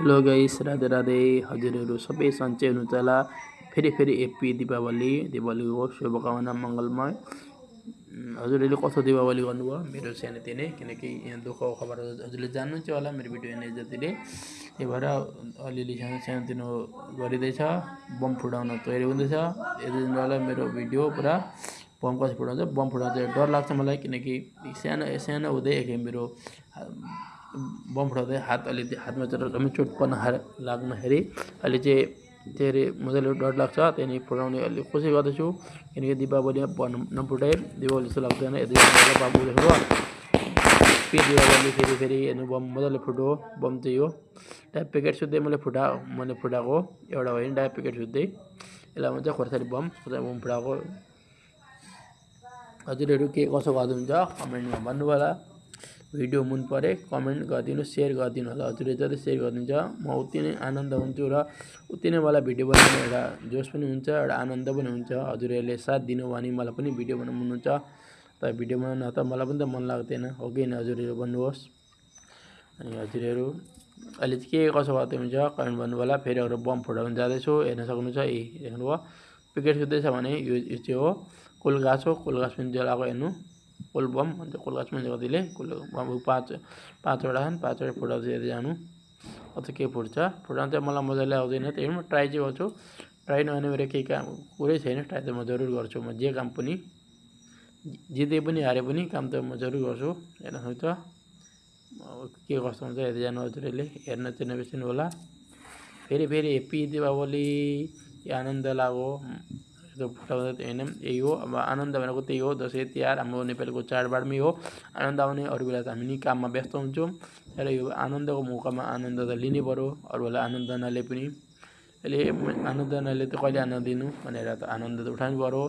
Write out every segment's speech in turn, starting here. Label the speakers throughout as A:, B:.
A: Hello guys, Radhe Radhe. हजुरहरू सबै सन्चै हुनुहुन्छ होला। फेरि एप्पी दीपावलीको शुभकामना मङ्गलमय। हजुरहरूले कस्तो दीपावली गर्नुभयो? मेरो सानोतिनो किनकि यहाँ दुःखको खबर हजुरले जान्नुहुन्छ होला मेरो भिडियो हेर्ने जतिले। त्यही भएर अलिअलि सानोतिनो गरिँदैछ। बम फुटाउन तयारी हुँदैछ। हेरिदिनु होला मेरो भिडियो पुरा। बम कसरी फुटाउँछ? बम फुटाउन चाहिँ डर लाग्छ मलाई, किनकि सानो हुँदै मेरो बम फुटाउँदै हातमा चाहिँ चोट पर्न लाग्दाखेरि अहिले चाहिँ धेरै मजाले डर लाग्छ। त्यहाँदेखि फुटाउने अलिक कोसिस गर्दैछु, किनकि दीपावलीमा बम नफुटाए दीपावली जस्तो लाग्दैन। यदि बाबु देख्नु दीपावली फेरि हेर्नु बम मजाले फुट्यो। बम चाहिँ यो डाइभ प्याकेट सुत्दै मैले फुटाएको एउटा होइन, डाइभ प्याकेट सुत्दै यसलाई भन्छ खोर्सानी बम फुटाएको। हजुरहरू के कसो गर्नुहुन्छ कमेन्टमा भन्नु होला। भिडियो मन परे कमेन्ट गरिदिनु, सेयर गरिदिनु होला। हजुरले जति सेयर गरिदिन्छ म उति नै आनन्द हुन्छु र उति नै मलाई भिडियो बनाउने एउटा जोस पनि हुन्छ, एउटा आनन्द पनि हुन्छ। हजुरहरूले साथ दिनु भने मलाई पनि भिडियो बनाउनु मन हुन्छ। तर भिडियो बनाउन त मलाई पनि त मन लाग्दैन, हो कि होइन? हजुरहरू भन्नुहोस्। अनि हजुरहरू अहिले चाहिँ के कसो गर्दै हुन्छ कमेन्ट भन्नु होला। फेरि अरू बम फुटाउनु जाँदैछु, हेर्न सक्नुहुन्छ। देख्नुभयो पिकेट सुत्दैछ भने यो चाहिँ हो कोलगाछ हो। कोलगाछ पनि जलाएको हेर्नु, कोल बम भन्छ कोलगाछ पनि कतिले। बम पाँचवटा छन्, पाँचवटा फुटाउँदै जानु। अझ के फुट्छ फुटाउनु चाहिँ मलाई मजाले आउँदैन, त्यही म ट्राई चाहिँ गर्छु। ट्राई नगर्ने मेरो केही काम कुरै छैन। ट्राई त म जरुर गर्छु। म जे काम पनि जिते पनि हारे पनि काम त म जरुर गर्छु। हेर्न सक्छ के कस्तो हुन्छ हेर्दै जानु। हजुरहरूले हेर्न चाहिँ नबिर्सिनु होला। फेरि हेप्पी दीपावली, आनन्द लाग्यो फुटाउँदा होइन। यही हो अब आनन्द भनेको, त्यही हो। दसैँ तिहार हाम्रो नेपालीको चाडबाडमै हो आनन्द आउने। अरू बेला त हामी नि काममा व्यस्त हुन्छौँ, तर यो आनन्दको मौकामा आनन्द त लिनै पऱ्यो। अरू बेला आनन्द नले पनि अहिले आनन्द नले त कहिले आनन्द दिनु भनेर त आनन्द त उठाउनु पऱ्यो।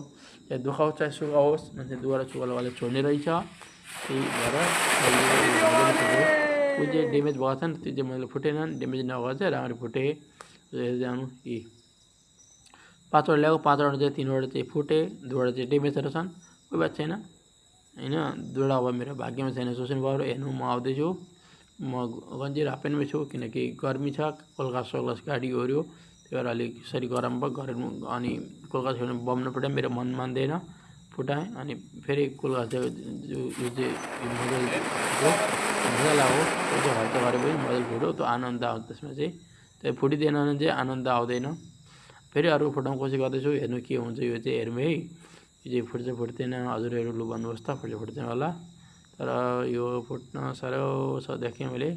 A: चाहे दुःख होस् चाहे सुख होस्, मान्छे दुःख सुखले छोड्ने रहेछ। त्यही भएर कुन चाहिँ ड्यामेज भएको छ नि त्यो चाहिँ मैले फुटेनन्, ड्यामेज नभएको चाहिँ राम्ररी फुटेँ। जानु पाँचवटा ल्याएको, पाँचवटा चाहिँ तिनवटा चाहिँ फुटे, दुईवटा चाहिँ ड्यामेजहरू छन्। कोही बात छैन होइन, दुईवटा अब मेरो भाग्यमा छैन सोच्नु पऱ्यो। हेर्नु म आउँदैछु, म गन्जी र हाफप्यान्टमै छु, किनकि गर्मी छ। कोलगास गाडी ओऱ्यो, त्यही भएर अलिक यसरी गरम भयो घरमा। अनि कोलगास बम नफुटाए मेरो मन मान्दैन, फुटाएँ। अनि फेरि कोलगास यो चाहिँ मजा लाग्यो। त्यो चाहिँ खर्च गरे पनि मजाले फुट्यो, त्यो आनन्द आउँछ त्यसमा चाहिँ। त्यो फुटिँदैन भने चाहिँ आनन्द आउँदैन। फेरि अरू फुटाउनु कोसिस गर्दैछु, हेर्नु के हुन्छ। यो चाहिँ हेरौँ है, यो चाहिँ फुट्छ फुट्दैन। हजुरहरू लु भन्नुहोस् त, फुट्छ फुट्दैन होला। तर यो फुट्न साह्रो छ देखेँ मैले।